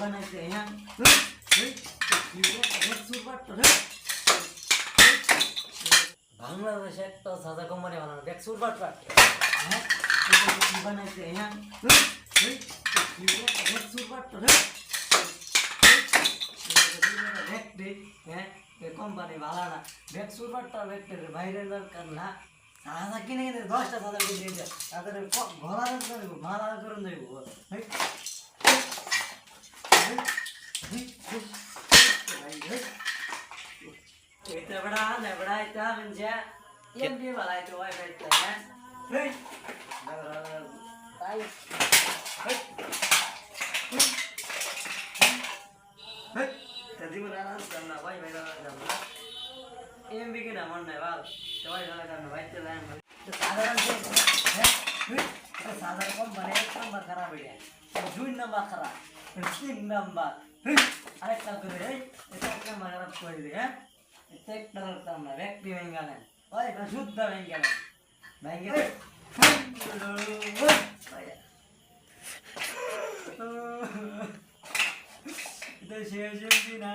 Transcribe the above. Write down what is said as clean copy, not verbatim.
বানাইছে হ্যাঁ বাংলাদেশে একটা সাদা কোম্পানি বানানো দেখ সুরবাট হ্যাঁ কি বানাইছে হ্যাঁ সুরবাট হ্যাঁ কোম্পানি ভালো না দেখ সুরবাটটা দেখতে বাইরের দরকার না সাদা কিনে কিনে 10টা সাদা কিনে দিয়েছে তাদের ঘোরা দেবো মালা করে দেবো এটা বড়া না বড়া এটা মানে এমবি वाला है तो वाईफाई का है ताई तभी बना रहा करना भाई मेरा करना एमबी के नाम नहीं बाल तो वाईफाई करना भाई चला है तो साधारण से है तो साधारण कौन बने नंबर खराब है तो 2 नंबर खराब 3 नंबर अरे कल कर रे এটা একটা মারাপ করে দে হ্যাঁ এটা একটা করতাম না ব্যক্তি বেঙ্গালেন ওই এটা শুদ্ধ বেঙ্গালেন বেঙ্গলে এটা শেষ হইছে না